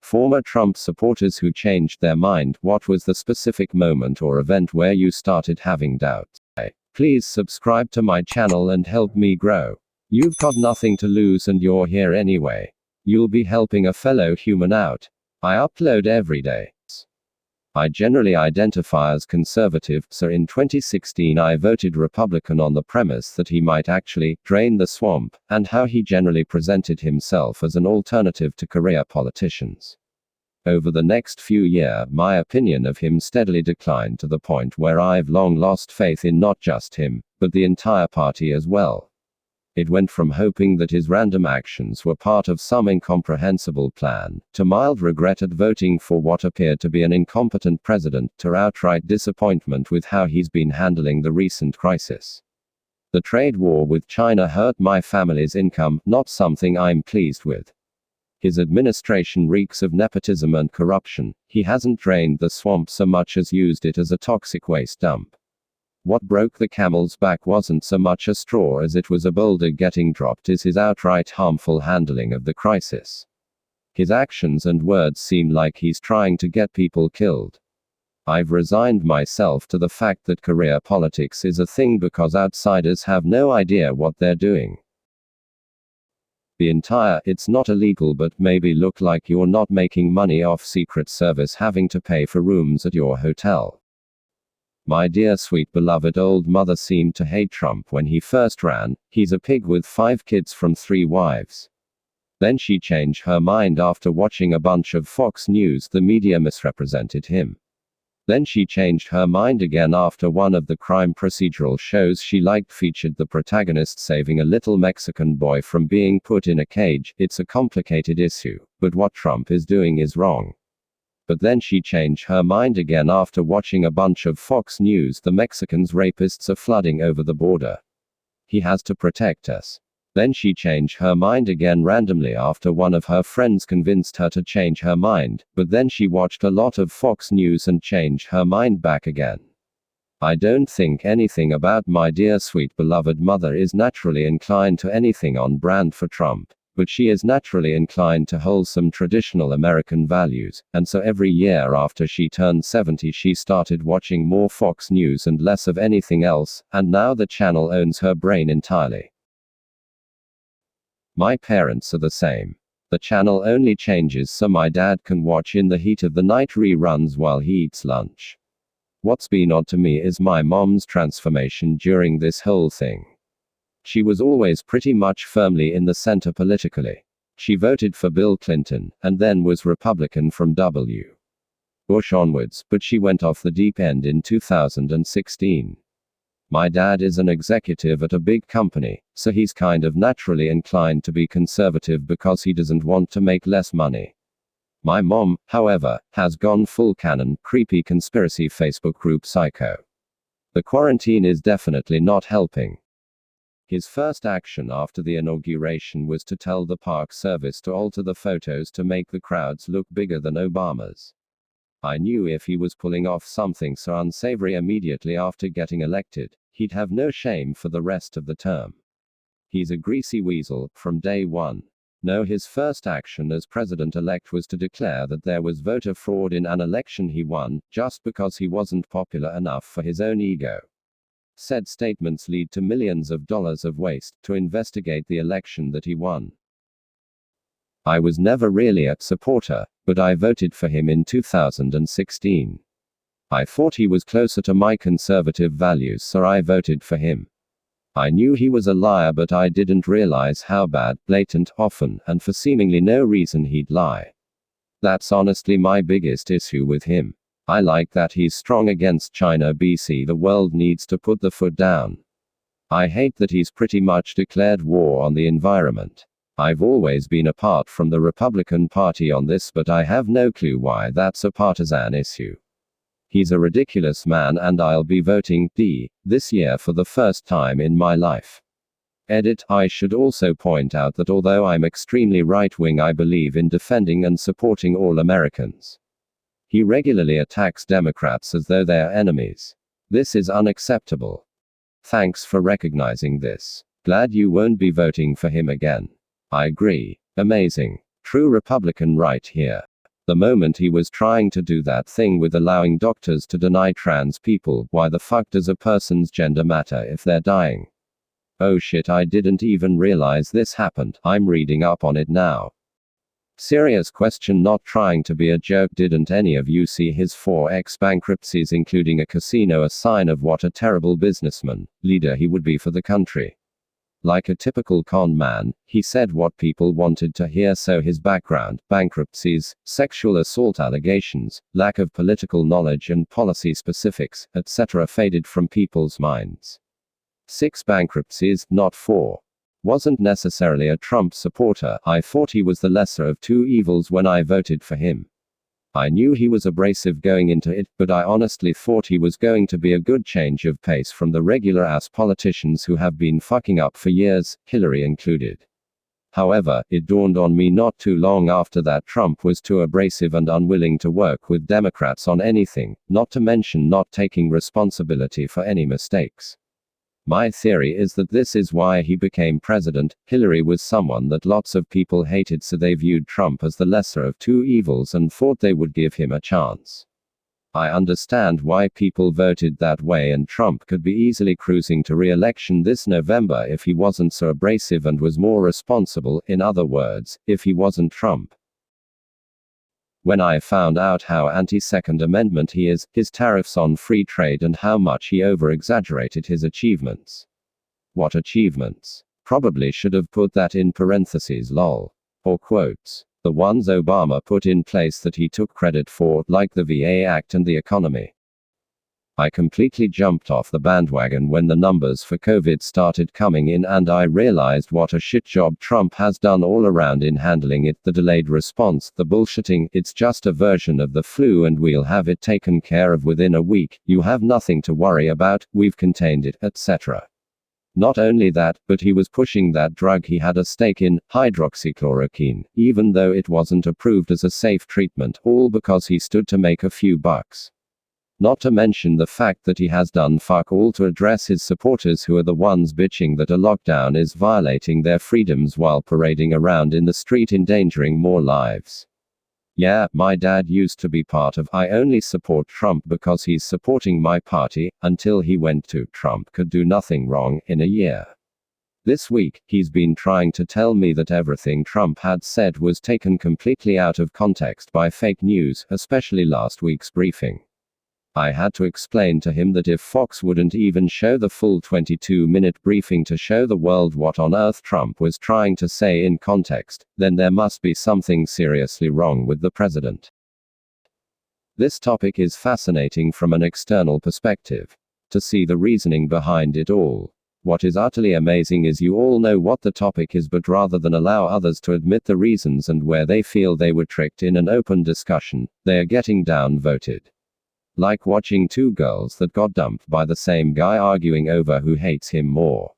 Former Trump supporters who changed their mind, what was the specific moment or event where you started having doubts? Please subscribe to my channel and help me grow. You've got nothing to lose and you're here anyway. You'll be helping a fellow human out. I upload every day. I generally identify as conservative, so in 2016 I voted Republican on the premise that he might actually drain the swamp, and how he generally presented himself as an alternative to career politicians. Over the next few years, my opinion of him steadily declined to the point where I've long lost faith in not just him, but the entire party as well. It went from hoping that his random actions were part of some incomprehensible plan, to mild regret at voting for what appeared to be an incompetent president, to outright disappointment with how he's been handling the recent crisis. The trade war with China hurt my family's income, not something I'm pleased with. His administration reeks of nepotism and corruption. He hasn't drained the swamp so much as used it as a toxic waste dump. What broke the camel's back wasn't so much a straw as it was a boulder getting dropped, is his outright harmful handling of the crisis. His actions and words seem like he's trying to get people killed. I've resigned myself to the fact that career politics is a thing because outsiders have no idea what they're doing. It's not illegal, but maybe look like you're not making money off Secret Service having to pay for rooms at your hotel. My dear sweet beloved old mother seemed to hate Trump when he first ran. He's a pig with 5 kids from 3 wives. Then she changed her mind after watching a bunch of Fox News. The media misrepresented him. Then she changed her mind again after one of the crime procedural shows she liked featured the protagonist saving a little Mexican boy from being put in a cage. It's a complicated issue, but what Trump is doing is wrong. But then she changed her mind again after watching a bunch of Fox News. The Mexicans rapists are flooding over the border. He has to protect us. Then she changed her mind again randomly after one of her friends convinced her to change her mind, but then she watched a lot of Fox News and changed her mind back again. I don't think anything about my dear sweet beloved mother is naturally inclined to anything on brand for Trump, but she is naturally inclined to wholesome traditional American values, and so every year after she turned 70 she started watching more Fox News and less of anything else, and now the channel owns her brain entirely. My parents are the same. The channel only changes so my dad can watch in the heat of the night reruns while he eats lunch. What's been odd to me is my mom's transformation during this whole thing. She was always pretty much firmly in the center politically. She voted for Bill Clinton, and then was Republican from W. Bush onwards, but she went off the deep end in 2016. My dad is an executive at a big company, so he's kind of naturally inclined to be conservative because he doesn't want to make less money. My mom, however, has gone full canon, creepy conspiracy Facebook group psycho. The quarantine is definitely not helping. His first action after the inauguration was to tell the Park Service to alter the photos to make the crowds look bigger than Obama's. I knew if he was pulling off something so unsavory immediately after getting elected, he'd have no shame for the rest of the term. He's a greasy weasel from day one. No, his first action as president-elect was to declare that there was voter fraud in an election he won, just because he wasn't popular enough for his own ego. Said statements lead to millions of dollars of waste to investigate the election that he won. I was never really a supporter, but I voted for him in 2016. I thought he was closer to my conservative values, so I voted for him. I knew he was a liar, but I didn't realize how bad, blatant, often, and for seemingly no reason he'd lie. That's honestly my biggest issue with him. I like that he's strong against China. The world needs to put the foot down. I hate that he's pretty much declared war on the environment. I've always been apart from the Republican Party on this, but I have no clue why that's a partisan issue. He's a ridiculous man, and I'll be voting D this year for the first time in my life. Edit. I should also point out that although I'm extremely right-wing, I believe in defending and supporting all Americans. He regularly attacks Democrats as though they're enemies. This is unacceptable. Thanks for recognizing this. Glad you won't be voting for him again. I agree. Amazing. True Republican right here. The moment he was trying to do that thing with allowing doctors to deny trans people, why the fuck does a person's gender matter if they're dying? Oh shit, I didn't even realize this happened. I'm reading up on it now. Serious question, not trying to be a joke. Didn't any of you see his 4 bankruptcies, including a casino, a sign of what a terrible businessman, leader he would be for the country? Like a typical con man, he said what people wanted to hear, so his background, bankruptcies, sexual assault allegations, lack of political knowledge and policy specifics, etc. faded from people's minds. 6 bankruptcies, not 4. Wasn't necessarily a Trump supporter. I thought he was the lesser of 2 evils when I voted for him. I knew he was abrasive going into it, but I honestly thought he was going to be a good change of pace from the regular ass politicians who have been fucking up for years, Hillary included. However, it dawned on me not too long after that Trump was too abrasive and unwilling to work with Democrats on anything, not to mention not taking responsibility for any mistakes. My theory is that this is why he became president. Hillary was someone that lots of people hated, so they viewed Trump as the lesser of 2 evils and thought they would give him a chance. I understand why people voted that way, and Trump could be easily cruising to re-election this November if he wasn't so abrasive and was more responsible. In other words, if he wasn't Trump. When I found out how anti-Second Amendment he is, his tariffs on free trade, and how much he over-exaggerated his achievements. What achievements? Probably should have put that in parentheses, lol. Or quotes. The ones Obama put in place that he took credit for, like the VA Act and the economy. I completely jumped off the bandwagon when the numbers for COVID started coming in, and I realized what a shit job Trump has done all around in handling it. The delayed response, the bullshitting, it's just a version of the flu and we'll have it taken care of within a week, you have nothing to worry about, we've contained it, etc. Not only that, but he was pushing that drug he had a stake in, hydroxychloroquine, even though it wasn't approved as a safe treatment, all because he stood to make a few bucks. Not to mention the fact that he has done fuck all to address his supporters, who are the ones bitching that a lockdown is violating their freedoms while parading around in the street endangering more lives. Yeah, my dad used to be part of I only support Trump because he's supporting my party, until he went to Trump could do nothing wrong in a year. This week, he's been trying to tell me that everything Trump had said was taken completely out of context by fake news, especially last week's briefing. I had to explain to him that if Fox wouldn't even show the full 22-minute briefing to show the world what on earth Trump was trying to say in context, then there must be something seriously wrong with the president. This topic is fascinating from an external perspective. To see the reasoning behind it all. What is utterly amazing is you all know what the topic is, but rather than allow others to admit the reasons and where they feel they were tricked in an open discussion, they are getting downvoted. Like watching 2 girls that got dumped by the same guy arguing over who hates him more.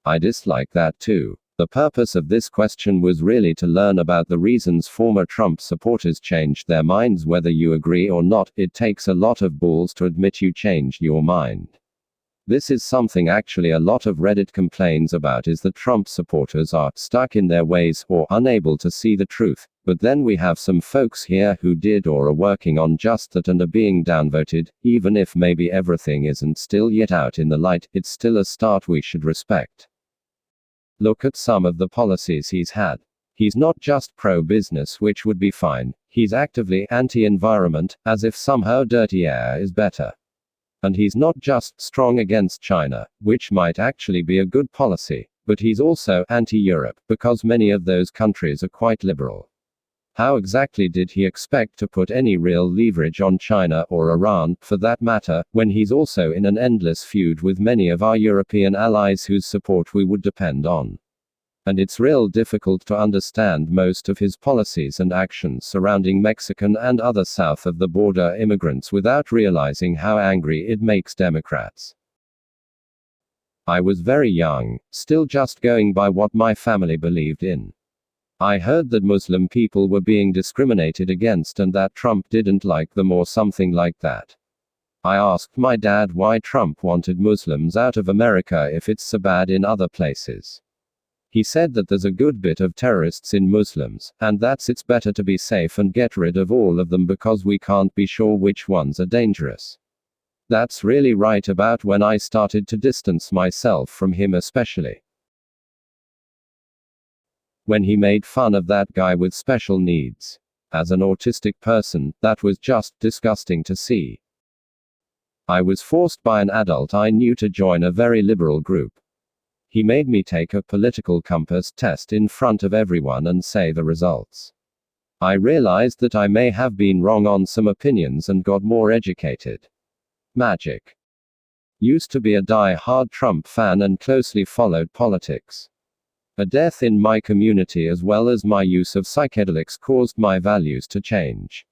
I dislike that too. The purpose of this question was really to learn about the reasons former Trump supporters changed their minds. Whether you agree or not, it takes a lot of balls to admit you changed your mind. This is something actually a lot of Reddit complains about, is that Trump supporters are stuck in their ways or unable to see the truth. But then we have some folks here who did or are working on just that and are being downvoted. Even if maybe everything isn't still yet out in the light, it's still a start we should respect. Look at some of the policies he's had. He's not just pro-business, which would be fine, he's actively anti-environment, as if somehow dirty air is better. And he's not just strong against China, which might actually be a good policy, but he's also anti-Europe, because many of those countries are quite liberal. How exactly did he expect to put any real leverage on China, or Iran, for that matter, when he's also in an endless feud with many of our European allies whose support we would depend on? And it's real difficult to understand most of his policies and actions surrounding Mexican and other south of the border immigrants without realizing how angry it makes Democrats. I was very young, still just going by what my family believed in. I heard that Muslim people were being discriminated against and that Trump didn't like them or something like that. I asked my dad why Trump wanted Muslims out of America if it's so bad in other places. He said that there's a good bit of terrorists in Muslims, and that's it's better to be safe and get rid of all of them because we can't be sure which ones are dangerous. That's really right about when I started to distance myself from him, especially when he made fun of that guy with special needs. As an autistic person, that was just disgusting to see. I was forced by an adult I knew to join a very liberal group. He made me take a political compass test in front of everyone and say the results. I realized that I may have been wrong on some opinions and got more educated. Magic. Used to be a die-hard Trump fan and closely followed politics. A death in my community as well as my use of psychedelics caused my values to change.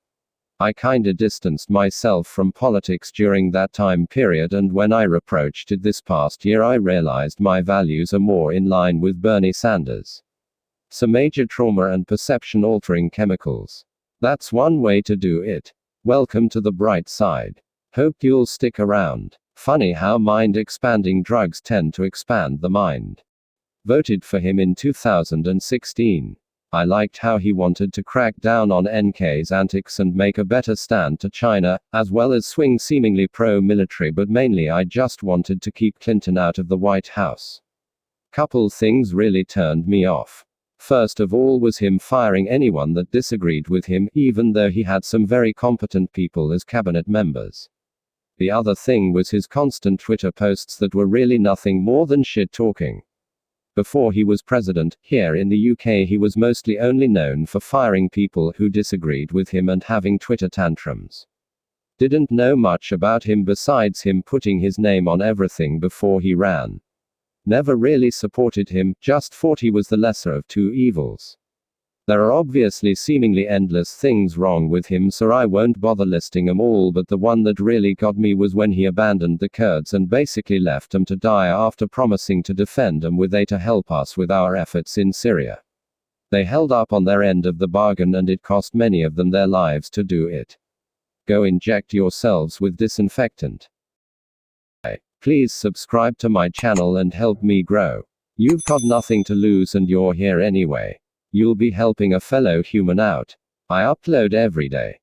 I kinda distanced myself from politics during that time period, and when I approached it this past year I realized my values are more in line with Bernie Sanders. Some major trauma and perception altering chemicals. That's one way to do it. Welcome to the bright side. Hope you'll stick around. Funny how mind expanding drugs tend to expand the mind. Voted for him in 2016. I liked how he wanted to crack down on NK's antics and make a better stand to China, as well as swing seemingly pro-military, but mainly I just wanted to keep Clinton out of the White House. Couple things really turned me off. First of all was him firing anyone that disagreed with him, even though he had some very competent people as cabinet members. The other thing was his constant Twitter posts that were really nothing more than shit talking. Before he was president, here in the UK he was mostly only known for firing people who disagreed with him and having Twitter tantrums. Didn't know much about him besides him putting his name on everything before he ran. Never really supported him, just thought he was the lesser of two evils. There are obviously seemingly endless things wrong with him, so I won't bother listing them all, but the one that really got me was when he abandoned the Kurds and basically left them to die after promising to defend them with aid to help us with our efforts in Syria. They held up on their end of the bargain and it cost many of them their lives to do it. Go inject yourselves with disinfectant. Please subscribe to my channel and help me grow. You've got nothing to lose and you're here anyway. You'll be helping a fellow human out. I upload every day.